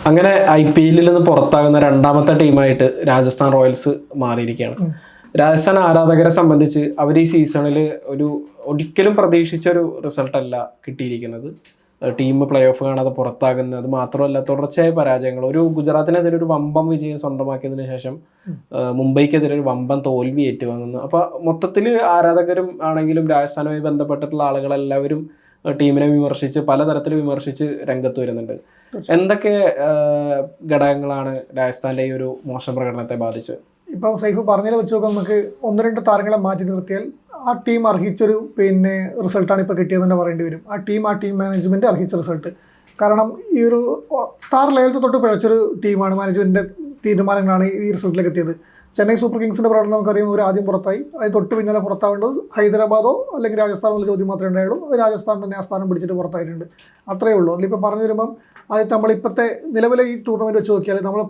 അങ്ങനെ IPL നിന്ന് പുറത്താകുന്ന രണ്ടാമത്തെ ടീമായിട്ട് രാജസ്ഥാൻ റോയൽസ് മാറിയിരിക്കുകയാണ്. രാജസ്ഥാൻ ആരാധകരെ സംബന്ധിച്ച് അവർ ഈ സീസണിൽ ഒരിക്കലും പ്രതീക്ഷിച്ചൊരു റിസൾട്ടല്ല കിട്ടിയിരിക്കുന്നത്. ടീം പ്ലേ ഓഫ് കാണാതെ പുറത്താകുന്നത് മാത്രമല്ല, തുടർച്ചയായ പരാജയങ്ങൾ. ഗുജറാത്തിനെതിരെ ഒരു വമ്പം വിജയം സ്വന്തമാക്കിയതിനു ശേഷം മുംബൈക്കെതിരെ ഒരു വമ്പൻ തോൽവി ഏറ്റുവാങ്ങുന്നു. അപ്പോൾ മൊത്തത്തിൽ ആരാധകരും ആണെങ്കിലും രാജസ്ഥാനുമായി ബന്ധപ്പെട്ടിട്ടുള്ള ആളുകളെല്ലാവരും ടീമിനെ വിമർശിച്ച് പലതരത്തിൽ വിമർശിച്ച് രംഗത്ത് വരുന്നുണ്ട്. എന്തൊക്കെ ഘടകങ്ങളാണ് രാജസ്ഥാന്റെ ഈ ഒരു മോശം പ്രകടനത്തെ ബാധിച്ചത്? ഇപ്പം സൈഫ് പറഞ്ഞതിൽ വെച്ച് നോക്കാം, നമുക്ക് 1-2 താരങ്ങളെ മാറ്റി നിർത്തിയാൽ ആ ടീം അർഹിച്ചൊരു റിസൾട്ടാണ് ഇപ്പോൾ കിട്ടിയതെന്ന് തന്നെ പറയേണ്ടി വരും. ആ ടീം മാനേജ്മെൻറ്റ് അർഹിച്ച റിസൾട്ട്. കാരണം ഈ ഒരു ലേലത്തെ തൊട്ട് പിഴച്ചൊരു ടീമാണ്. മാനേജ്മെൻറ്റിൻ്റെ തീരുമാനങ്ങളാണ് ഈ റിസൾട്ടിലേക്ക് എത്തിയത്. ചെന്നൈ സൂപ്പർ കിങ്സിൻ്റെ പ്രകടനം നമുക്കറിയാം, ഒരു ആദ്യം പുറത്തായി. അത് തൊട്ട് പിന്നാലെ പുറത്താവേണ്ടത് ഹൈദരാബാദോ അല്ലെങ്കിൽ രാജസ്ഥാനോ എന്നുള്ള ചോദ്യം മാത്രമേ ഉണ്ടായുള്ളൂ. രാജസ്ഥാൻ തന്നെ ആ സ്ഥാനം പിടിച്ചിട്ട് പുറത്തായിട്ടുണ്ട്. അത്രയേ ഉള്ളൂ. അതിലിപ്പോൾ പറഞ്ഞു വരുമ്പം അത് നമ്മളിപ്പോഴത്തെ നിലവിലെ ഈ ടൂർണമെൻറ്റ് വെച്ച് നോക്കിയാൽ നമ്മൾ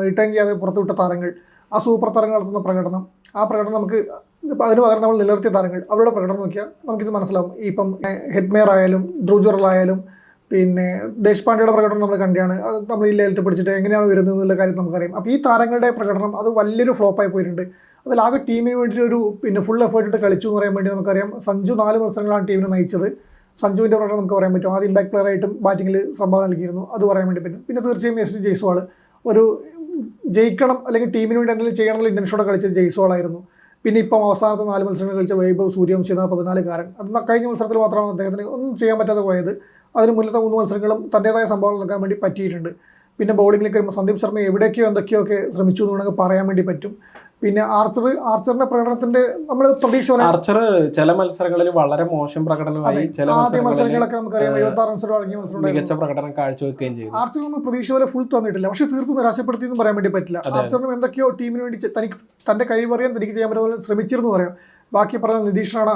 റിട്ടേൺ ചെയ്യാതെ പുറത്ത് വിട്ട താരങ്ങൾ, ആ സൂപ്പർ താരങ്ങൾ നടത്തുന്ന പ്രകടനം, ആ പ്രകടനം നമുക്ക് അതിന് പകരം നമ്മൾ നിലനിർത്തിയ താരങ്ങൾ അവരുടെ പ്രകടനം നോക്കിയാൽ നമുക്കിത് മനസ്സിലാവും. ഇപ്പം ഹെഡ്മേർ ആയാലും ധ്രുവ് ആയാലും ദേശ്പാണ്ഡെയുടെ പ്രകടനം നമ്മൾ കണ്ടാണ്. അത് നമ്മൾ ഈ ലേലത്തിൽ പിടിച്ചിട്ട് എങ്ങനെയാണ് വരുന്നത് എന്നുള്ള കാര്യം നമുക്കറിയാം. അപ്പോൾ ഈ താരങ്ങളുടെ പ്രകടനം അത് വലിയൊരു ഫ്ലോപ്പായി പോയിട്ടുണ്ട്. അതിലാകെ ടീമിന് വേണ്ടിയിട്ട് ഫുൾ എഫേർട്ട് ഇട്ട് കളിച്ചു എന്ന് പറയാൻ വേണ്ടി നമുക്കറിയാം. സഞ്ജു 4 മത്സരങ്ങളാണ് ടീമിനെ നയിച്ചത്. സഞ്ജുവിൻ്റെ പ്രകടനം നമുക്ക് പറയാൻ പറ്റും. ആദ്യം ഇമ്പാക്ട് പ്ലെയർ ആയിട്ടും ബാറ്റിങ്ങിൽ സംഭാവന നൽകിയിരുന്നു, അത് പറയാൻ വേണ്ടി പറ്റും. പിന്നെ തീർച്ചയായും യശസ്വി ജയ്സ്വാൾ ജയിക്കണം അല്ലെങ്കിൽ ടീമിന് വേണ്ടി എന്തെങ്കിലും ചെയ്യണമെന്നുള്ള ഇൻറ്റൻഷനോടെ കളിച്ചത് ജയ്സ്വാളായിരുന്നു. പിന്നെ ഇപ്പം അവസാനത്തെ 4 മത്സരങ്ങൾ കളിച്ച വൈഭവ് സൂര്യവംശി എന്ന 14-കാരൻ. അത് കഴിഞ്ഞ മത്സരത്തിൽ മാത്രമാണ് അദ്ദേഹത്തിന് ഒന്നും ചെയ്യാൻ പറ്റാതെ പോയത്. അതിന് മുന്നത്തെ 3 മത്സരങ്ങളും തൻ്റേതായ സംഭവം നൽകാൻ വേണ്ടി പറ്റിയിട്ടുണ്ട്. പിന്നെ ബൗളിങ്ങിലേക്ക് വരുമ്പോൾ സന്ദീപ് ശർമ്മ എന്തൊക്കെയോ ശ്രമിച്ചു എന്ന് വേണമെങ്കിൽ പറയാൻ വേണ്ടി പറ്റും. പിന്നെ ആർച്ചറിന്റെ പ്രകടനത്തിന്റെ നമ്മൾ പ്രതീക്ഷ ആർച്ചർ ചില മത്സരങ്ങളിൽ വളരെ മോശം പ്രകടനമായി, ചില മത്സരങ്ങളൊക്കെ നമുക്കറിയാം 26 റൺസ് അടങ്ങിയ മത്സരം മികച്ച പ്രകടനം കാഴ്ചവെക്കുകയും ചെയ്തു. ആർച്ചർ നമ്മൾ പ്രതീക്ഷ പോലെ ഫുൾ തന്നിട്ടില്ല, പക്ഷെ തീർത്തും നിരാശപ്പെടുത്തി എന്ന് പറയാൻ വേണ്ടി പറ്റില്ല. ആർച്ചറിനും എന്തൊക്കെയോ ടീമിന് വേണ്ടി തന്റെ കഴിവറിയാൻ തനിക്ക് ചെയ്യാൻ പറ്റുന്ന ശ്രമിച്ചിരുന്നു പറയാം. ബാക്കി പറഞ്ഞ നിതീഷ് റാണ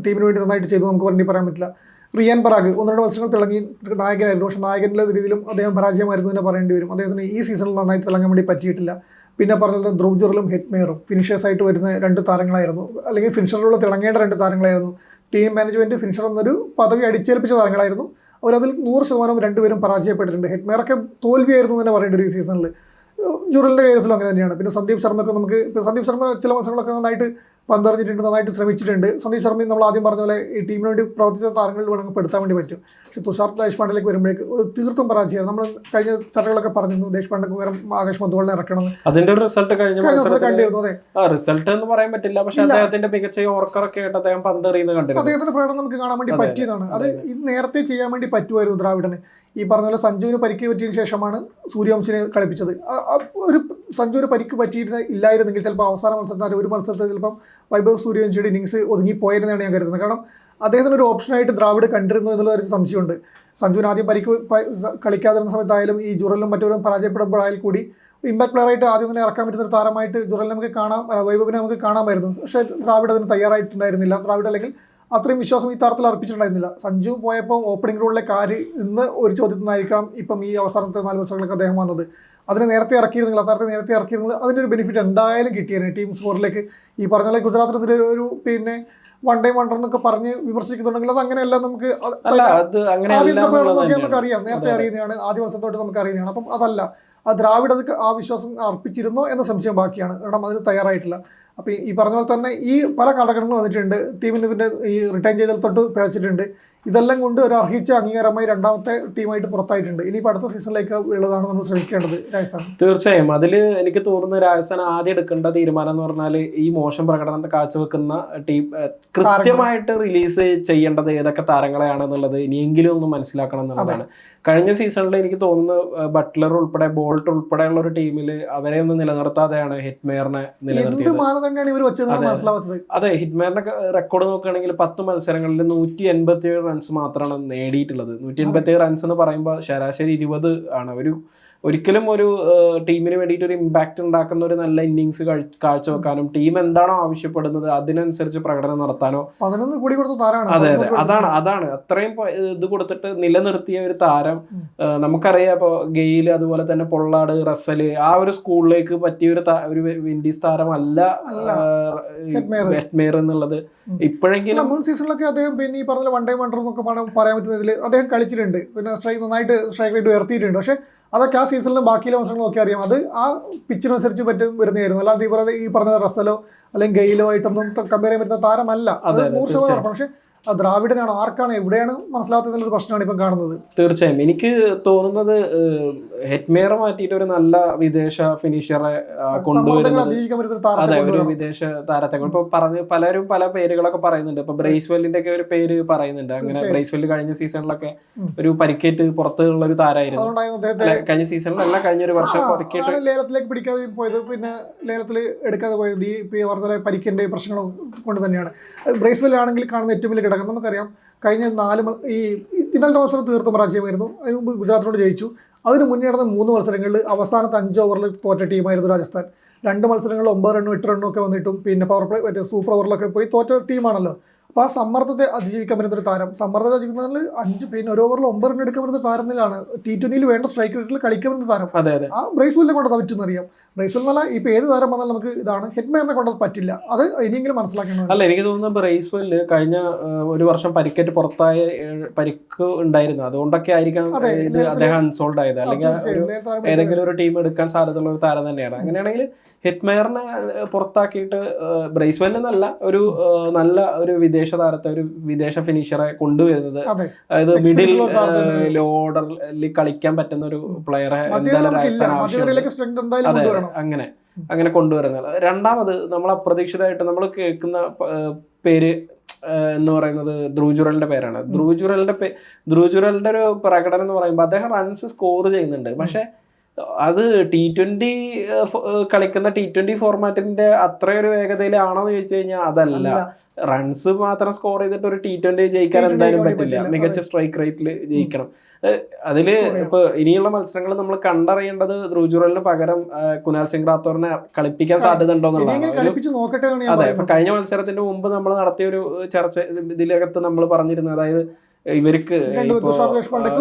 ടീമിന് വേണ്ടി നന്നായിട്ട് ചെയ്തു നമുക്ക് വേണ്ടി പറയാൻ പറ്റില്ല. റിയാൻ പരാഗ് 1-2 മത്സരങ്ങൾ തിളങ്ങി നായകനായിരുന്നു, പക്ഷെ നായകൻ്റെ രീതിയിലും അദ്ദേഹം പരാജയമായിരുന്നു തന്നെ പറയേണ്ടി വരും. അദ്ദേഹത്തിന് ഈ സീസണിൽ നന്നായിട്ട് തിളങ്ങാൻ വേണ്ടി പറ്റിയിട്ടില്ല. പിന്നെ പറഞ്ഞത് ധ്രുവ് ഹെഡ്മേറും ഫിനിഷേഴ്സായിട്ട് വരുന്ന 2 താരങ്ങളായിരുന്നു, അല്ലെങ്കിൽ ഫിനിഷറിലുള്ള തിളങ്ങേണ്ട 2 താരങ്ങളായിരുന്നു. ടീം മാനേജ്മെൻറ്റ് ഫിനിഷർ എന്നൊരു പദവി അടിച്ചേൽപ്പിച്ച താരങ്ങളായിരുന്നു. അവരതിൽ 100% രണ്ടുപേരും പരാജയപ്പെട്ടിട്ടുണ്ട്. ഹെഡ്മേറൊക്കെ തോൽവിയായിരുന്നു തന്നെ പറയേണ്ട ഒരു സീസണിൽ. ജുറലിൻ്റെ കേസിലും അങ്ങനെ തന്നെയാണ്. പിന്നെ സന്ദീപ് ശർമ്മയ്ക്ക് സന്ദീപ് ശർമ്മ ചില മത്സരങ്ങളൊക്കെ നന്നായിട്ട് പന്തെറിഞ്ഞിട്ടുണ്ട്, നന്നായിട്ട് ശ്രമിച്ചിട്ടുണ്ട്. സന്ദീപ് ശർമ്മ നമ്മൾ ആദ്യം പറഞ്ഞ പോലെ ഈ ടീമിന് വേണ്ടി പ്രവർത്തിച്ച താരങ്ങളിൽ വേണമെങ്കിൽ പെടുത്താൻ വേണ്ടി പറ്റും. പക്ഷേ തുഷാർ ദേശ്പാണ്ഡേലേക്ക് വരുമ്പോഴേക്ക് തീർത്തും പരാജയം. നമ്മൾ കഴിഞ്ഞ ചർച്ചകളൊക്കെ പറഞ്ഞിരുന്നു ദേശ്പാണ്ഡേക്ക് പകരം ആകാശ് മധുവാളിനെ ഇറക്കണം. അതിന്റെ ഒരു റിസൾട്ട് കണ്ടിരുന്നു. അതെ, റിസൾട്ട് എന്ന് പറയാൻ പറ്റില്ല, പക്ഷേ അദ്ദേഹത്തിന്റെ മികച്ച യോർക്കറൊക്കെ ആയിട്ട് അദ്ദേഹം പന്തെറിയുന്നത് കണ്ടിരുന്നു. അദ്ദേഹത്തിന്റെ പ്രകടനം നമുക്ക് കാണാൻ വേണ്ടി പറ്റിയതാണ്. അത് ഇത് നേരത്തെ ചെയ്യാൻ വേണ്ടി പറ്റുമായിരുന്നു ദ്രാവിഡന്. ഈ പറഞ്ഞ പോലെ സഞ്ജുവിന് പരിക്ക് പറ്റിയതിനു ശേഷമാണ് സൂര്യവംശിനെ കളിപ്പിച്ചത്. സഞ്ജുവിന് പരിക്ക് ഇല്ലായിരുന്നെങ്കിൽ ചിലപ്പോൾ അവസാന മത്സരത്തിൽ ഒരു മത്സരത്തിൽ ചിലപ്പം വൈഭവ് സൂര്യവംശിയുടെ ഇന്നിങ്സ് ഒതുങ്ങിപ്പോയെന്നാണ് ഞാൻ കരുതുന്നത്. കാരണം അദ്ദേഹത്തിന് ഒരു ഓപ്ഷനായിട്ട് ദ്രാവിഡ് കണ്ടിരുന്നു എന്നുള്ള ഒരു സംശയമുണ്ട്. സഞ്ജുവിന് ആദ്യം പരിക്ക് കളിക്കാതിരുന്ന സമയത്തായാലും ഈ ജുറലിനും മറ്റൊരു പരാജയപ്പെടുമ്പോഴായാൽ കൂടി ഇമ്പാക്ട് പ്ലെയറായിട്ട് ആദ്യം തന്നെ ഇറക്കാൻ പറ്റുന്ന ഒരു താരമായിട്ട് ജുറലിനെ നമുക്ക് വൈഭവിനെ നമുക്ക് കാണാമായിരുന്നു. പക്ഷേ ദ്രാവിഡ് അതിന് തയ്യാറായിട്ടുണ്ടായിരുന്നില്ല. ദ്രാവിഡ് അല്ലെങ്കിൽ അത്രയും വിശ്വാസം ഈ താരത്തിൽ അർപ്പിച്ചിട്ടുണ്ടായിരുന്നില്ല. സഞ്ജു പോയപ്പോൾ ഓപ്പണിംഗ് റോളിലെ ഇന്ന് ഒരു ചോദ്യത്തിൽ നിന്നായിരിക്കാം ഇപ്പം ഈ അവസാനത്തെ 4 മത്സരങ്ങളൊക്കെ അദ്ദേഹം വന്നത്. അതിനെ നേരത്തെ ഇറക്കിയിരുന്നില്ല, താരത്തെ നേരത്തെ ഇറക്കിയിരുന്നില്ല, അതിൻ്റെ ഒരു ബെനിഫിറ്റ് എന്തായാലും കിട്ടിയായിരുന്നു ടീം സ്കോറിലേക്ക്. ഈ പറഞ്ഞ പോലെ ഗുജറാത്തിനെതിരെ ഒരു 1 ഡേ വണ്ടർ എന്നൊക്കെ പറഞ്ഞ് വിമർശിക്കുന്നുണ്ടെങ്കിൽ അത് അങ്ങനെയല്ല. നമുക്ക് നമുക്കറിയാം, നേരത്തെ അറിയുന്നതാണ്, ആദ്യ മത്സരത്തോട്ട് നമുക്ക് അറിയുന്നതാണ്. അപ്പം അതല്ല, ആ ദ്രാവിഡ് അത് ആ വിശ്വാസം അർപ്പിച്ചിരുന്നോ എന്ന സംശയം ബാക്കിയാണ്. കാരണം അതിന് തയ്യാറായിട്ടില്ല. അപ്പോൾ ഈ പറഞ്ഞ പോലെ തന്നെ ഈ പല ഘടകങ്ങളും വന്നിട്ടുണ്ട്. ടീമിന് പിന്നെ ഈ റിട്ടേൺ ചെയ്തൽ തൊട്ട് പിഴച്ചിട്ടുണ്ട്. ഇതെല്ലാം കൊണ്ട് ഒരു അർഹിച്ച അംഗീകാരമായി രണ്ടാമത്തെ ടീമായിട്ട് പുറത്തായിട്ടുണ്ട്. ഇനിയിപ്പോൾ അടുത്ത സീസണിലേക്ക് ഉള്ളതാണ് നമ്മൾ ശ്രമിക്കേണ്ടത് രാജസ്ഥാൻ. തീർച്ചയായും അതിൽ എനിക്ക് തോന്നുന്നത് രാജസ്ഥാൻ ആദ്യം എടുക്കേണ്ട തീരുമാനം എന്ന് പറഞ്ഞാൽ ഈ മോശം പ്രകടനം കാഴ്ചവെക്കുന്ന ടീം കൃത്യമായിട്ട് റിലീസ് ചെയ്യേണ്ടത് ഏതൊക്കെ താരങ്ങളെയാണെന്നുള്ളത് ഇനിയെങ്കിലും ഒന്ന് മനസ്സിലാക്കണം എന്നുള്ളതാണ്. കഴിഞ്ഞ സീസണിൽ എനിക്ക് തോന്നുന്നു ബട്ട്ലർ ഉൾപ്പെടെ ബോൾട്ട് ഉൾപ്പെടെയുള്ള ഒരു ടീമിൽ അവരെ ഒന്നും നിലനിർത്താതെയാണ് ഹിറ്റ്മേറിനെ നിലനിർത്തിയത്. അതെ, ഹിറ്റ്മേറിന്റെ റെക്കോർഡ് നോക്കുകയാണെങ്കിൽ 10 മത്സരങ്ങളിൽ 187 റൺസ് മാത്രമാണ് നേടിയിട്ടുള്ളത്. 187 റൺസ് എന്ന് പറയുമ്പോൾ ശരാശരി 20 ആണ്. ഒരിക്കലും ഒരു ടീമിന് വേണ്ടിയിട്ട് ഒരു ഇമ്പാക്റ്റ് ഉണ്ടാക്കുന്ന ഒരു നല്ല ഇന്നിങ്സ് കാഴ്ചവെക്കാനും ടീം എന്താണോ ആവശ്യപ്പെടുന്നത് അതിനനുസരിച്ച് പ്രകടനം നടത്താനോ 11 കോടി കൊടുത്ത താരമാണ്. അതെ അതാണ് അത്രയും ഇത് കൊടുത്തിട്ട് നിലനിർത്തിയ ഒരു താരം. നമുക്കറിയാം ഇപ്പോൾ ഗെയിൽ, അതുപോലെ തന്നെ പൊള്ളാട്, റസല്, ആ ഒരു സ്കൂളിലേക്ക് പറ്റിയ ഒരു വിൻഡീസ് താരമല്ല ഹെറ്റ്മെയർ എന്നുള്ളത്. ഇപ്പോഴെങ്കിലും മുൻ സീസണിലൊക്കെ അദ്ദേഹം പിന്നെ ഈ പറഞ്ഞ വൺ ഡേ വണ്ടർ എന്നൊക്കെ പറയാൻ പറ്റുന്നതിൽ അദ്ദേഹം കളിച്ചിട്ടുണ്ട്. പിന്നെ നന്നായിട്ട് സ്ട്രൈക്ക് റേറ്റ് ഉയർത്തിയിട്ടുണ്ട്. പക്ഷെ അതൊക്കെ ആ സീസണിലും ബാക്കിയുള്ള മത്സരങ്ങളും നോക്കി അറിയാം. അത് ആ പിച്ചിനനുസരിച്ച് വരുന്നതായിരുന്നു. അല്ലാതെ ഈ പറഞ്ഞ റസലോ അല്ലെങ്കിൽ ഗെയിലോ ആയിട്ടൊന്നും കമ്പയർ ചെയ്യാൻ പറ്റുന്ന താരമല്ല. അത് 100% പക്ഷെ ദ്രാവിഡനാണ്, ആർക്കാണ്, എവിടെയാണ് മനസ്സിലാകാത്തതെന്നുള്ളൊരു പ്രശ്നമാണ് ഇപ്പം കാണുന്നത്. തീർച്ചയായും എനിക്ക് തോന്നുന്നത് ഹെറ്റ്മെയർ മാറ്റിയിട്ട് ഒരു നല്ല വിദേശ ഫിനിഷറെ കൊണ്ടുവരുന്നത്. അതെ, ഒരു വിദേശ താരത്തെ ഇപ്പൊ പലരും പല പേരുകളൊക്കെ പറയുന്നുണ്ട്. ഇപ്പൊ ബ്രേസ്വെല്ലിന്റെ ഒക്കെ ഒരു പേര് പറയുന്നുണ്ട്. അങ്ങനെ ബ്രേസ്വെല്ല് കഴിഞ്ഞ സീസണിലൊക്കെ ഒരു പരിക്കേറ്റ് പുറത്തുള്ള ഒരു താരമായിരുന്നു. കഴിഞ്ഞ സീസണിലല്ല, കഴിഞ്ഞൊരു വർഷം പരിക്കേറ്റ് ലേലത്തിലേക്ക് പിടിക്കാതെ പോയത്, പിന്നെ ലേലത്തിൽ എടുക്കാതെ പോയത് ഈ പറഞ്ഞ പരിക്കിന്റെ പ്രശ്നങ്ങൾ കൊണ്ട് തന്നെയാണ്. ബ്രേസ്വെൽ ആണെങ്കിൽ കാണുന്ന ഏറ്റവും വലിയ ഘടകം നമുക്കറിയാം. കഴിഞ്ഞ ഇന്നലത്തെ മത്സരം തീർത്തും പരാജയമായിരുന്നു. അതിന് മുമ്പ് ഗുജറാത്തിനോട് ജയിച്ചു. അതിന് മുന്നേ നടന്ന 3 മത്സരങ്ങളിൽ അവസാനത്തെ 5 ഓവറിൽ തോറ്റ ടീമായിരുന്നു രാജസ്ഥാൻ. 2 മത്സരങ്ങളിൽ 9 റണ്ണും 8 റണ്ണും ഒക്കെ വന്നിട്ടും പിന്നെ പവർ പ്ലേ സൂപ്പർ ഓവറിലൊക്കെ പോയി തോറ്റ ടീമാണല്ലോ. അപ്പോൾ ആ സമ്മർദ്ദത്തെ അതിജീവിക്കാൻ പറ്റുന്നൊരു താരം, സമ്മർദ്ദത്തെ അതിജീവിക്കുന്നതിൽ 5 പിന്നെ ഒരു ഓവറിൽ 9 റൺ എടുക്കാൻ പറ്റുന്ന താരത്തിലാണ്. T20 വേണ്ട സ്ട്രൈക്ക് റേറ്റിൽ കളിക്കാൻ പറ്റുന്ന താരം. ആ ബ്രേസ്വെല്ലിനെ കൊണ്ടത് പറ്റുമെന്നറിയാം. ബ്രേസ്വെൽ എന്നല്ല, ഇപ്പോൾ ഏത് താരം വന്നാൽ നമുക്ക് ഇതാണ്. ഹെറ്റ്മെയറിനെ കൊണ്ടത് പറ്റില്ല. അത് ഇനിയെങ്കിലും മനസ്സിലാക്കണം. അല്ല, എനിക്ക് തോന്നുന്നത് ബ്രേസ്വെല്ല് കഴിഞ്ഞ ഒരു വർഷം പരിക്കേറ്റ് പുറത്തായ പരിക്ക് ഉണ്ടായിരുന്നു. അതുകൊണ്ടൊക്കെ ആയിരിക്കാം ഇത് അദ്ദേഹം അൺസോൾഡ് ആയത്. അല്ലെങ്കിൽ ഏതെങ്കിലും ഒരു ടീം എടുക്കാൻ സാധ്യതയുള്ള ഒരു താരം തന്നെയാണ്. അങ്ങനെയാണെങ്കിൽ ഹെറ്റ്മെയറിനെ പുറത്താക്കിയിട്ട് ബ്രേസ്വെല്ലെന്നല്ല, ഒരു നല്ല ഒരു വിദേശ താരത്തെ, ഒരു വിദേശ ഫിനിഷറെ കൊണ്ടുവരുന്നത്, അതായത് മിഡിൽ ഓർഡറിൽ കളിക്കാൻ പറ്റുന്ന ഒരു പ്ലെയറെ എന്തായാലും രാജസ്ഥാൻ ആവശ്യമുണ്ട്. അങ്ങനെ കൊണ്ടുവരുന്നത്. രണ്ടാമത് നമ്മൾ അപ്രതീക്ഷിതമായിട്ട് നമ്മൾ കേൾക്കുന്ന പേര് എന്ന് പറയുന്നത് ധ്രുവ് ജുറലിന്റെ പേരാണ്. ധ്രുവ് ജുറലിന്റെ ഒരു പ്രകടനം എന്ന് പറയുമ്പോൾ അദ്ദേഹം റൺസ് സ്കോർ ചെയ്യുന്നുണ്ട്. പക്ഷെ അത് T20 കളിക്കുന്ന T20 ഫോർമാറ്റിന്റെ അത്രയൊരു വേഗതയിലാണോ എന്ന് ചോദിച്ചു കഴിഞ്ഞാൽ അതല്ല. റൺസ് മാത്രം സ്കോർ ചെയ്തിട്ട് ഒരു T20 ജയിക്കാൻ എന്തായാലും പറ്റില്ല. മികച്ച സ്ട്രൈക്ക് റേറ്റിൽ ജയിക്കണം. അതില് ഇപ്പൊ ഇനിയുള്ള മത്സരങ്ങൾ നമ്മൾ കണ്ടറിയേണ്ടത് ധ്രുവ് ജുറലിന് പകരം കുനാൽ സിംഗ് റാത്തോറിനെ കളിപ്പിക്കാൻ സാധ്യത ഉണ്ടോ എന്നുള്ളതാണ്. അതെ, ഇപ്പൊ കഴിഞ്ഞ മത്സരത്തിന്റെ മുമ്പ് നമ്മൾ നടത്തിയ ഒരു ചർച്ച ഇതിലകത്ത് നമ്മൾ പറഞ്ഞിരുന്നു. അതായത് ഇവർക്ക്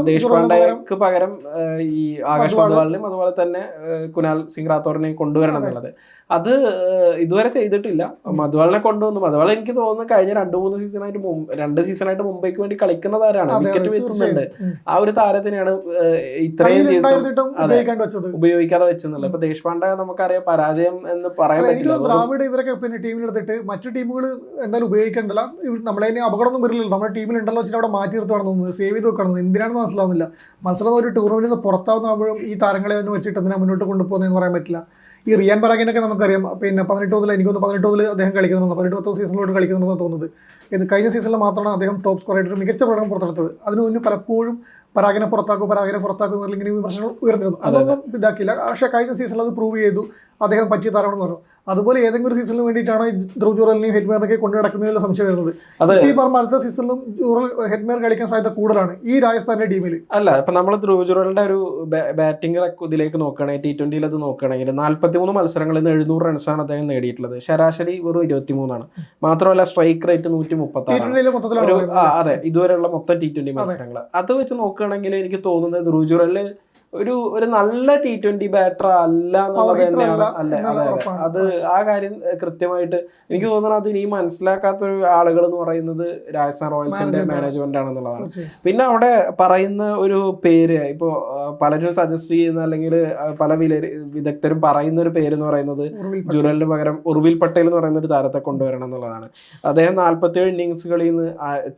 ദേശ്പാണ്ഡെക്ക് പകരം ഈ ആകാശ് മദ്വാളിനെയും അതുപോലെ തന്നെ കുനാൽ സിംഗ് റാത്തോറിനെയും കൊണ്ടുവരണം എന്നുള്ളത്. അത് ഇതുവരെ ചെയ്തിട്ടില്ല. മദ്വാളിനെ കൊണ്ടുവന്നു. മദ്വാൾ എനിക്ക് തോന്നുന്നു കഴിഞ്ഞ 2 സീസണായിട്ട് മുംബൈക്ക് വേണ്ടി കളിക്കുന്നതാരാണ്, വിക്കറ്റ് വീഴ്ത്തുന്നുണ്ട്. ആ ഒരു താരത്തിനെയാണ് ഇത്രയും ദിവസം ഉപയോഗിക്കാതെ വെച്ചെന്നുള്ളത്. ഇപ്പൊ ദേശ്പാണ്ഡെ നമുക്കറിയാം പരാജയം എന്ന് പറയാൻ പറ്റില്ല. ദ്രാവിഡ് ഇവരൊക്കെ പിന്നെ ടീമിലെടുത്തിട്ട് മറ്റു ടീമുകൾ എന്തായാലും ഉപയോഗിക്കണ്ടല്ല. നമ്മളെ അപകടമൊന്നും വരില്ലല്ലോ. നമ്മുടെ ടീമിലുണ്ടല്ലോ വെച്ചിട്ട് അവിടെ മാറ്റി നിർത്തുകയാണ് തോന്നുന്നത്, സേവ് ചെയ്ത് വെക്കണം. എന്തിനാണെന്ന് മനസ്സിലാവുന്നില്ല. മത്സരം ഒരു ടൂർണമെന്റിൽ നിന്ന് പുറത്താവുന്നതാകുമ്പോഴും ഈ താരങ്ങളെ ഒന്ന് വെച്ചിട്ട് എന്തിനാ മുന്നോട്ട് കൊണ്ടുപോകുന്നതെന്ന് പറയാൻ പറ്റില്ല. ഈ റിയാൻ പരാഗിനൊക്കെ നമുക്കറിയാം. പിന്നെ 18 മുതൽ എനിക്കൊന്ന് 18 മുതൽ അദ്ദേഹം കളിക്കുന്നുണ്ട്. 18 സീസണിലോട്ട് കളിക്കുന്നുണ്ടെന്ന് തോന്നുന്നത്. കഴിഞ്ഞ സീസണിൽ മാത്രമാണ് അദ്ദേഹം ടോപ്പ് സ്കോർ ആയിട്ട് മികച്ച പ്രകടനം പുറത്തെടുത്തത്. അതിന് മുന്നേ പലപ്പോഴും പരാഗിനെ പുറത്താക്കും എന്നുള്ള ഇങ്ങനെ വിമർശനം ഉയർന്നിരുന്നു. അതൊന്നും ഇതാക്കിയില്ല. പക്ഷേ കഴിഞ്ഞ സീസണിൽ അത് പ്രൂവ് ചെയ്തു. അദ്ദേഹം പറ്റിയ താരമാണെന്ന് പറഞ്ഞു. അതുപോലെ ഏതെങ്കിലും ഒരു സീസണിന് വേണ്ടിയിട്ടാണ് ധ്രുവ് ജുറലിനെയും ഹെറ്റ്മെയറിനൊക്കെ കൊണ്ടു നടക്കുന്നതിലുള്ള സംശയം വരുന്നത്. ഈ പറഞ്ഞ അടുത്ത സീസണിലും ഹെറ്റ്മെയർ കളിക്കാൻ സാധ്യത കൂടുതലാണ് ഈ രാജസ്ഥാന്റെ ടീമിൽ. അല്ല, ഇപ്പൊ നമ്മൾ ധ്രുവ് ജുറലിന്റെ ഒരു ബാറ്റിംഗ് ഇതിലേക്ക് നോക്കുകയാണെങ്കിൽ T20 അത് നോക്കുകയാണെങ്കിൽ 43 മത്സരങ്ങളിൽ നിന്ന് 700 റൺസാണ് അദ്ദേഹം നേടിയിട്ടുള്ളത്. ശരാശരി വെറും 23 മാത്രമല്ല സ്ട്രൈക്ക് റേറ്റ് 136. അതെ, ഇതുവരെയുള്ള മൊത്തം T20 മത്സരങ്ങൾ അത് വെച്ച് നോക്കുകയാണെങ്കിൽ എനിക്ക് തോന്നുന്നത് ധ്രുവ് ജുറല് ഒരു നല്ല T20 ബാറ്റർ അല്ല എന്നുള്ളത് തന്നെയാണ്. അത് ആ കാര്യം കൃത്യമായിട്ട് എനിക്ക് തോന്നുന്നത് അത് ഇനി മനസ്സിലാക്കാത്ത ഒരു ആളുകൾ എന്ന് പറയുന്നത് രാജസ്ഥാൻ റോയൽസിന്റെ മാനേജ്മെന്റ് ആണെന്നുള്ളതാണ്. പിന്നെ അവിടെ പറയുന്ന ഒരു പേര് ഇപ്പോൾ പലരും സജസ്റ്റ് ചെയ്യുന്ന അല്ലെങ്കിൽ പല വിദഗ്ധരും പറയുന്ന ഒരു പേര് എന്ന് പറയുന്നത് ജുറലിന് പകരം ഉർവിൽ പട്ടേൽ എന്ന് പറയുന്ന ഒരു താരത്തെ കൊണ്ടുവരണം എന്നുള്ളതാണ്. അദ്ദേഹം 47 ഇന്നിങ്സുകളിൽ നിന്ന്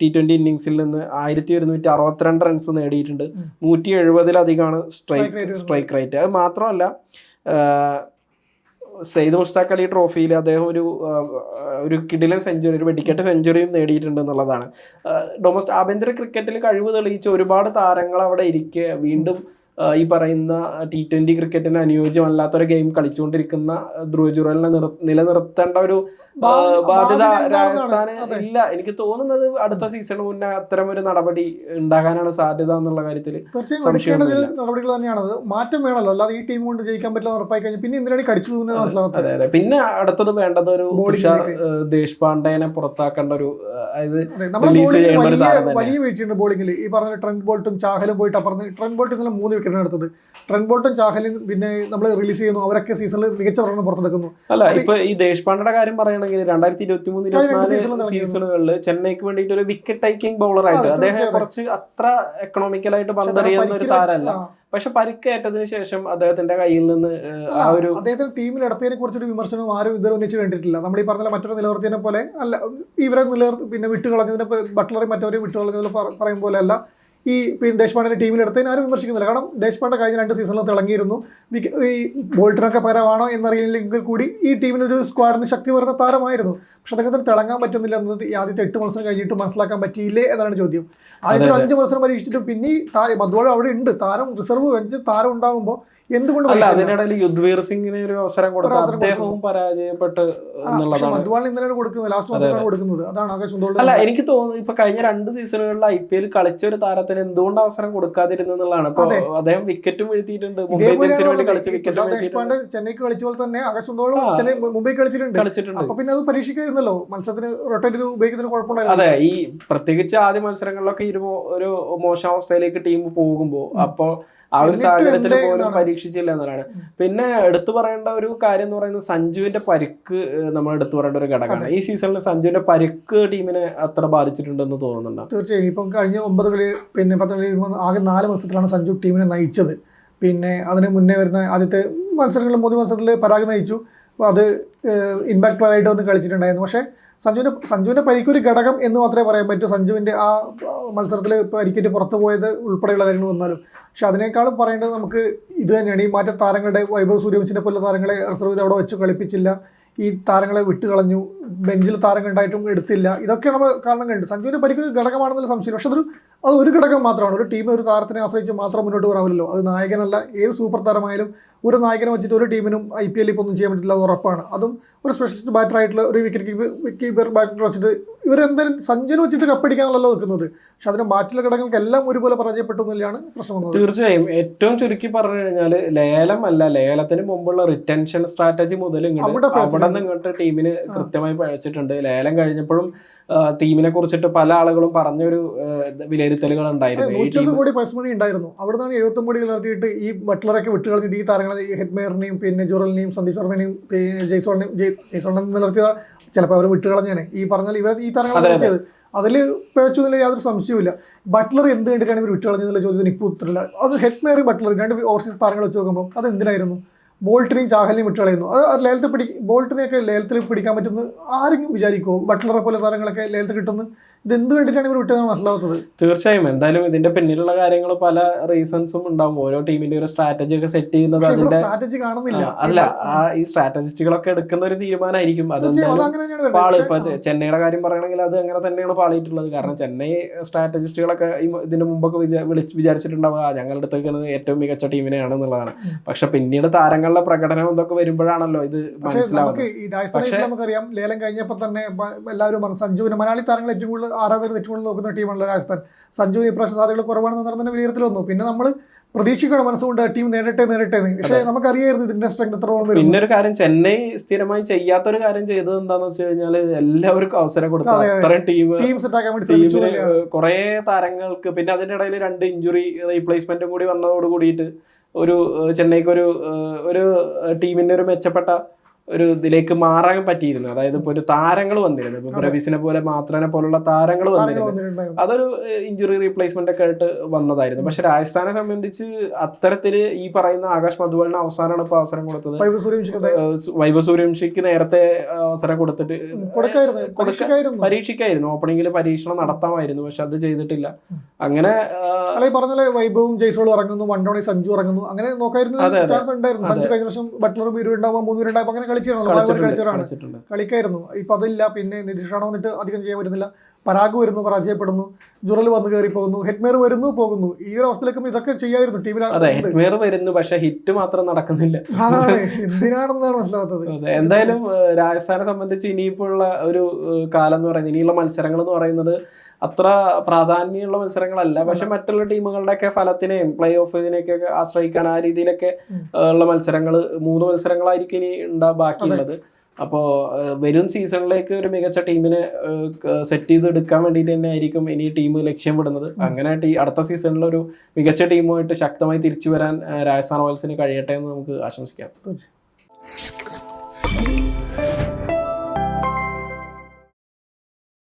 T20 ഇന്നിങ്സിൽ നിന്ന് 1162 റൺസ് നേടിയിട്ടുണ്ട്. 170-ലധികമാണ് സ്ട്രൈക്ക് റേറ്റ്. അത് മാത്രമല്ല സെയ്ദ് മുഷ്താഖ് അലി ട്രോഫിയിൽ അദ്ദേഹം ഒരു കിടിലൻ സെഞ്ചുറി, ഒരു വെടിക്കെട്ട് സെഞ്ചുറിയും നേടിയിട്ടുണ്ട് എന്നുള്ളതാണ്. ആഭ്യന്തര ക്രിക്കറ്റിൽ കഴിവ് തെളിയിച്ച ഒരുപാട് താരങ്ങൾ അവിടെ ഇരിക്കെ വീണ്ടും ഈ പറയുന്ന T20 ക്രിക്കറ്റിന് അനുയോജ്യമല്ലാത്തൊരു ഗെയിം കളിച്ചുകൊണ്ടിരിക്കുന്ന ധ്രുവ ജുറലിനെ നിലനിർത്തേണ്ട ഒരു ബാധ്യത രാജസ്ഥാന് ഇല്ല. എനിക്ക് തോന്നുന്നത് അടുത്ത സീസണിന് മുന്നേ അത്തരം ഒരു നടപടി ഉണ്ടാകാനാണ് സാധ്യത എന്നുള്ള കാര്യത്തിൽ നടപടികൾ തന്നെയാണ്. മാറ്റം വേണമല്ലോ, അല്ലാതെ ഈ ടീം കൊണ്ട് ജയിക്കാൻ പറ്റില്ല ഉറപ്പായി കഴിഞ്ഞു പിന്നെ എന്തിനാണ് കടിച്ചു മനസ്സിലാവുന്നത്. അതെ അതെ. പിന്നെ അടുത്തത് വേണ്ടത് ഒരു ദേശ്പാണ്ഡേനെ പുറത്താക്കേണ്ട ഒരു വലിയ വീഴ്ചയുണ്ട് ബോളിംഗിൽ. ഈ പറഞ്ഞ ട്രെന്റ് ബോൾട്ടും ചാഹലും പോയിട്ട് അപ്പുറത്ത് ട്രെന്റ് ബോൾട്ട് ഇന്നലെ 3 വിക്കറ്റാണ് എടുത്തത്. ട്രെന്റ് ബോൾട്ടും ചാഹലും പിന്നെ നമ്മൾ റിലീസ് ചെയ്യുന്നു, അവരൊക്കെ സീസണിൽ മികച്ച പ്രകടനം പുറത്തെടുക്കുന്നു. അല്ല ഇപ്പൊ ഈ ദേശ്പാണ്ഡയുടെ കാര്യം പറയുകയാണെങ്കിൽ 2023-24 സീസണുകളിൽ ചെന്നൈക്ക് വേണ്ടിയിട്ട് ഒരു വിക്കറ്റ് ടേക്കിംഗ് ബൗളറായിട്ട് അദ്ദേഹം കുറച്ച് അത്ര എക്കണോമിക്കലായിട്ട് പന്തെറിയുന്ന ഒരു താരമല്ല. പക്ഷെ പരിക്കേറ്റതിന് ശേഷം അദ്ദേഹത്തിന്റെ കയ്യിൽ നിന്ന് ആ ഒരു അദ്ദേഹത്തിന്റെ ടീമിൽ എടുത്തതിനെ കുറിച്ചൊരു വിമർശനം ആരും ഇതുവരെ ഒന്നിച്ച് കണ്ടിട്ടില്ല. നമ്മൾ ഈ പറഞ്ഞ മറ്റൊരു നിലനിർത്തിയതിനെ പോലെ അല്ല, ഇവരെ പിന്നെ വിട്ടുകളഞ്ഞതിനെ ബട്ട്ലറെ മറ്റവരെ വിട്ടുകളഞ്ഞതിൽ പറയും പോലെ അല്ല ഈ ദേശ്പാണ്ഡെ ടീമിലെടുത്തതിന് ആരും വിമർശിക്കുന്നില്ല. കാരണം ദേശ്പാണ്ഡെ കഴിഞ്ഞ 2 സീസണിൽ തിളങ്ങിയിരുന്നു. ഈ ബോൾട്ടിനൊക്കെ പകരമാണോ എന്നറിയില്ലെങ്കിൽ കൂടി ഈ ടീമിനൊരു സ്ക്വാഡിന് ശക്തി വരുന്ന താരമായിരുന്നു. പക്ഷെ അദ്ദേഹത്തിന് തിളങ്ങാൻ പറ്റുന്നില്ല എന്നത് ഈ ആദ്യത്തെ 8 മത്സരം കഴിഞ്ഞിട്ട് മനസ്സിലാക്കാൻ പറ്റിയില്ലേ എന്നാണ് ചോദ്യം. ആദ്യത്തെ 5 മത്സരം പരീക്ഷിച്ചിട്ട് പിന്നെ മധുവാൾ അവിടെ ഉണ്ട്, താരം റിസർവ് വെച്ച് താരം ഉണ്ടാകുമ്പോൾ എന്തുകൊണ്ട് അതിനിടയിൽ യുദ്ധ്വീർ സിംഗിന് ഒരു അവസരം കൊടുത്തു, അദ്ദേഹവും പരാജയപ്പെട്ട് എന്നുള്ളതാണ്. മധുവാൾ ഇന്നലെ കൊടുക്കുന്നത്, ലാസ്റ്റ് മത്സരമാണ് കൊടുക്കുന്നത്. അതാണ് ആകാശ് മധുവാൾ. അല്ല എനിക്ക് തോന്നുന്നു ഇപ്പൊ കഴിഞ്ഞ 2 സീസണുകളിൽ IPL കളിച്ച ഒരു താരത്തിന് എന്തുകൊണ്ട് അവസരം കൊടുക്കാതിരുന്നുള്ളതാണ്. ഇപ്പൊ അദ്ദേഹം വിക്കറ്റും വീഴ്ത്തിയിട്ടുണ്ട്, മുംബൈ ഇന്ത്യൻസിന് വേണ്ടി കളിച്ച വിക്കറ്റ്. ചെന്നൈക്ക് കളിച്ച പോലെ തന്നെ ആകാശ് മധുവാൾ മുംബൈ കളിച്ചിട്ടുണ്ട്. അപ്പൊ പിന്നെ അത് പരീക്ഷിക്കായിരുന്നല്ലോ, മത്സരത്തിന് റൊട്ടേറ്റ് ചെയ്ത് ഉപയോഗിക്കുന്നതിന് കുഴപ്പമുണ്ടായിരുന്നു. അതെ, ഈ പ്രത്യേകിച്ച് ആദ്യ മത്സരങ്ങളിലൊക്കെ ഒരു മോശം അവസ്ഥയിലേക്ക് ടീം പോകുമ്പോ അപ്പൊ ആ ഒരു സാഹചര്യത്തിൽ പോലും പരീക്ഷിച്ചില്ല എന്നതാണ്. പിന്നെ എടുത്തു പറയേണ്ട ഒരു കാര്യം എന്ന് പറയുന്നത് സഞ്ജുവിന്റെ പരിക്ക് നമ്മൾ എടുത്തു പറയേണ്ട ഒരു ഘടകമാണ്. ഈ സീസണിൽ സഞ്ജുവിന്റെ പരിക്ക് ടീമിനെ അത്ര ബാധിച്ചിട്ടുണ്ടെന്ന് തോന്നുന്നുണ്ടോ? തീർച്ചയായും. ഇപ്പം കഴിഞ്ഞ 9 കളി പിന്നെ 10 കളി ആകെ 4 മത്സരത്തിലാണ് സഞ്ജു ടീമിനെ നയിച്ചത്. പിന്നെ അതിന് മുന്നേ വരുന്ന ആദ്യത്തെ മത്സരങ്ങളിൽ 3 മത്സരത്തിൽ പരാഗ് നയിച്ചു. അത് ഇമ്പാക്ട് പ്ലെയറായിട്ട് വന്ന് കളിച്ചിട്ടുണ്ടായിരുന്നു. പക്ഷേ സഞ്ജുവിന്റെ പരിക്കൊരു ഘടകം എന്ന് മാത്രമേ പറയാൻ പറ്റൂ. സഞ്ജുവിന്റെ ആ മത്സരത്തിൽ പരിക്കേറ്റ് പുറത്തു പോയത് ഉൾപ്പെടെയുള്ള കാര്യങ്ങൾ വന്നാലും. പക്ഷെ അതിനേക്കാളും പറയേണ്ടത് നമുക്ക് ഇത് തന്നെയാണ്. ഈ മാറ്റ താരങ്ങളുടെ വൈഭവ് സൂര്യവംശിനെ പോലുള്ള താരങ്ങളെ റിസർവ് ചെയ്ത് അവിടെ വെച്ച് കളിപ്പിച്ചില്ല, ഈ താരങ്ങളെ വിട്ടുകളഞ്ഞു, ബെഞ്ചിൽ താരങ്ങളുണ്ടായിട്ടും എടുത്തില്ല. ഇതൊക്കെയാണ് നമ്മൾ കാരണങ്ങളുണ്ട്. സഞ്ജുവിന്റെ പരിക്കൊരു ഘടകമാണെന്നുള്ള സംശയം. പക്ഷെ അത് ഒരു ഘടകം മാത്രമാണ്. ഒരു ടീം ഒരു താരത്തിനെ ആശ്രയിച്ച് മാത്രം മുന്നോട്ട് പോകാമല്ലോ. അത് നായകനല്ല, ഏത് സൂപ്പർ താരമായാലും ഒരു നായകനെ വെച്ചിട്ട് ഒരു ടീമിനും IPL ഇപ്പോൾ ഒന്നും ചെയ്യാൻ പറ്റില്ല, അത് ഉറപ്പാണ്. അതും ഒരു സ്പെഷ്യലിസ്റ്റ് ബാറ്റർ ആയിട്ടുള്ള ഒരു വിക്കറ്റ് കീപ്പർ ബാറ്റർ വെച്ചിട്ട് ഇവരെന്തായാലും സഞ്ജുവിനെ വെച്ചിട്ട് കപ്പടിക്കാനല്ലോ നിൽക്കുന്നത്. പക്ഷെ അതിന് ബാറ്റുള്ള ഘടകങ്ങൾക്ക് എല്ലാം ഒരുപോലെ പരാജയപ്പെട്ടു എന്നല്ലാണ് പ്രശ്നം വന്നത്. തീർച്ചയായും. ഏറ്റവും ചുരുക്കി പറഞ്ഞു കഴിഞ്ഞാൽ ലേലം അല്ല, ലേലത്തിന് മുമ്പുള്ള റിറ്റൻഷൻ സ്ട്രാറ്റജി മുതൽ അവിടെ നിന്ന് ഇങ്ങോട്ട് ടീമിന് കൃത്യമായി പഴച്ചിട്ടുണ്ട്. ലേലം കഴിഞ്ഞപ്പോഴും ടീമിനെ കുറിച്ചിട്ട് പല ആളുകളും പറഞ്ഞൊരു വിലയിരുത്തലുകൾ ഉണ്ടായിരുന്നു. 101 കോടി പൈസ മണി ഉണ്ടായിരുന്നു. അവിടെ നിന്നാണ് 79 കോടി നടത്തിയിട്ട് ഈ ബട്ട്ലറൊക്കെ വിട്ടുകളഞ്ഞിട്ട് ഈ താരങ്ങളെ ഹെഡ്മേറിനെയും പിന്നെ ജുറലിനെയും സന്ദീപ് ശർമ്മനെയും ജയ്സോളിനെയും നിലനിർത്തിയ ചിലപ്പോൾ അവർ വിട്ടുകളഞ്ഞാണ്. ഈ പറഞ്ഞാൽ ഈ താരങ്ങളെ നിർത്തിയത് അതിൽ പിഴച്ചു എന്നുള്ള യാതൊരു സംശയവുമില്ല. ബട്ട്ലർ എന്ത് കണ്ടിട്ടാണ് ഇവർ വിട്ടുകളഞ്ഞെന്നുള്ള ചോദ്യത്തിന് ഇപ്പോൾ ഉത്തരമില്ല. അത് ഹെഡ്മേറും ബട്ട്ലർ 2 ഓവർസീസ് താരങ്ങൾ വെച്ച് നോക്കുമ്പോൾ അത് എന്തിനായിരുന്നു? ബോൾട്ടിനെയും ചാഹലിനെയും വിട്ടുകളയുന്നു. അത് ലേലത്തിൽ ബോൾട്ടിനെയൊക്കെ ലേലത്തിൽ പിടിക്കാൻ പറ്റുന്നത് ആരെങ്കിലും വിചാരിക്കുമോ? ബട്ട്ലറെ പോലെ താരങ്ങളൊക്കെ ലേലത്തിൽ കിട്ടുന്നു. ഇത് എന്ത് കണ്ടിട്ടാണ് ഇവർ വിട്ടതെന്ന് മനസ്സിലാവാത്തത്. തീർച്ചയായും. എന്തായാലും ഇതിന്റെ പിന്നിലുള്ള കാര്യങ്ങൾ പല റീസൺസും ഉണ്ടാവും. ഓരോ ടീമിന്റെ ഒരു സ്ട്രാറ്റജി ഒക്കെ സെറ്റ് ചെയ്യുന്നത് അതിന്റെ സ്ട്രാറ്റജി കാണുന്നില്ല. അല്ല, ഈ സ്ട്രാറ്റജിസ്റ്റുകളൊക്കെ എടുക്കുന്ന ഒരു തീരുമാനമായിരിക്കും. അതെന്തായാലും പാള്. ഇപ്പൊ ചെന്നൈയുടെ കാര്യം പറയണമെങ്കിൽ അത് അങ്ങനെ തന്നെയാണ് പാളിയിട്ടുള്ളത്. കാരണം ചെന്നൈ സ്ട്രാറ്റജിസ്റ്റുകളൊക്കെ ഇതിന്റെ മുമ്പൊക്കെ വിചാരിച്ചിട്ടുണ്ടാവുക ഞങ്ങളുടെ അടുത്തേക്കുന്നത് ഏറ്റവും മികച്ച ടീമിനെയാണെന്നുള്ളതാണ്. പക്ഷെ പിന്നീട് താരങ്ങളുടെ പ്രകടനം ഇതൊക്കെ വരുമ്പോഴാണല്ലോ ഇത് മനസ്സിലാവുന്നത്. നമുക്കറിയാം, ലേലം കഴിഞ്ഞപ്പോൾ തന്നെ എല്ലാവരും സഞ്ജുവിന് മലയാളി താരങ്ങൾ ഏറ്റവും കൂടുതൽ ആരാധകർ ഏറ്റവും കൂടുതൽ നോക്കുന്ന ടീമാണല്ലോ രാജസ്ഥാൻ. സഞ്ജുവിന് ഇപ്രാവശ്യം സാധ്യതകൾ കുറവാണെന്ന് നടന്ന വിലയിരുത്തൽ വന്നു. പിന്നെ നമ്മൾ പ്രതീക്ഷിക്കണം മനസ്സുകൊണ്ട് ടീം നേരിട്ടെ. പക്ഷേ നമുക്കറിയായിരുന്നു ഇതിന്റെ സ്ട്രെങ്ത് എത്രത്തോളം വരും. പിന്നെ ഒരു കാര്യം ചെന്നൈ സ്ഥിരമായി ചെയ്യാത്തൊരു കാര്യം ചെയ്തത് എന്താന്ന് വെച്ച് കഴിഞ്ഞാൽ എല്ലാവർക്കും അവസരം കൊടുത്തു. അത്രയും ടീം സെറ്റാക്കാൻ വേണ്ടി കുറെ താരങ്ങൾക്ക്. പിന്നെ അതിന്റെ ഇടയിൽ 2 ഇഞ്ചുറി റീപ്ലേസ്മെന്റും കൂടി വന്നതോട് കൂടിയിട്ട് ഒരു ചെന്നൈക്ക് ഒരു ടീമിന്റെ ഒരു മെച്ചപ്പെട്ട ഒരു ഇതിലേക്ക് മാറാൻ പറ്റിയിരുന്നു. അതായത് ഇപ്പോൾ ഒരു താരങ്ങൾ വന്നിരുന്നു, ഇപ്പൊ രവിസിനെ പോലെ മാത്രനെ പോലുള്ള താരങ്ങൾ വന്നിരുന്നു. അതൊരു ഇഞ്ചുറി റീപ്ലേസ്മെന്റ് ഒക്കെ ആയിട്ട് വന്നതായിരുന്നു. പക്ഷെ രാജസ്ഥാനെ സംബന്ധിച്ച് അത്തരത്തില് ഈ പറയുന്ന ആകാശ് മധുവാളിന് അവസാനമാണ് ഇപ്പൊ അവസരം കൊടുത്തത്. വൈഭവ് സൂര്യവംശിക്ക് നേരത്തെ അവസരം കൊടുത്തിട്ട് പരീക്ഷിക്കായിരുന്നു, ഓപ്പണിംഗിൽ പരീക്ഷണം നടത്താമായിരുന്നു. പക്ഷെ അത് ചെയ്തിട്ടില്ല. അങ്ങനെ പറഞ്ഞ വൈഭവും ജയ്സോളും ഇറങ്ങുന്നു, 1 ഡൗണിൽ സഞ്ജു ഇറങ്ങുന്നു, അങ്ങനെ നോക്കായിരുന്നു ചാൻസ് ഉണ്ടായിരുന്നു. സഞ്ജു കഴിഞ്ഞ വർഷം ബട്ട്ലർ 2 ഉണ്ടാവുമ്പോൾ 3 ഉണ്ടായപ്പോൾ അങ്ങനെ കളിക്കായിരുന്നു. ഇപ്പൊ അതില്ല. പിന്നെ നിതീഷ് റാണ വന്നിട്ട് അധികം ചെയ്യാൻ പറ്റുന്നില്ല. പരാഗ് വരുന്നു, പരാജയപ്പെടുന്നു, ജുറൽ വന്ന് കയറി പോകുന്നു, ഹെറ്റ്മേർ വരുന്നു പോകുന്നു. ഈ ഒരു അവസ്ഥയിലേക്കും ഇതൊക്കെ ചെയ്യായിരുന്നു ടീമിൽ. അതെ, ഹെറ്റ്മേർ വരുന്നു, പക്ഷെ ഹിറ്റ് മാത്രം നടക്കുന്നില്ല. എന്തിനാണെന്നാണ് മനസ്സിലാവാത്തത്. അതെ, എന്തായാലും രാജസ്ഥാനെ സംബന്ധിച്ച് ഇനിയിപ്പോഴുള്ള ഒരു കാലം എന്ന് പറയുന്നത്, ഇനിയുള്ള മത്സരങ്ങൾ എന്ന് പറയുന്നത് അത്ര പ്രാധാന്യമുള്ള മത്സരങ്ങളല്ല. പക്ഷെ മറ്റുള്ള ടീമുകളുടെയൊക്കെ ഫലത്തിനെയും പ്ലേ ഓഫിനെയൊക്കെ ആശ്രയിക്കാൻ ആ രീതിയിലൊക്കെ ഉള്ള മത്സരങ്ങൾ 3 മത്സരങ്ങളായിരിക്കും ഇനി ബാക്കിയുള്ളത്. അപ്പോൾ വരും സീസണിലേക്ക് ഒരു മികച്ച ടീമിനെ സെറ്റ് ചെയ്ത് എടുക്കാൻ വേണ്ടിയിട്ട് തന്നെ ആയിരിക്കും ഇനി ടീം ലക്ഷ്യം വിടുന്നത്. അങ്ങനെ അടുത്ത സീസണിൽ ഒരു മികച്ച ടീമുമായിട്ട് ശക്തമായി തിരിച്ചു വരാൻ രാജസ്ഥാൻ റോയൽസിന് കഴിയട്ടെ എന്ന് നമുക്ക് ആശംസിക്കാം.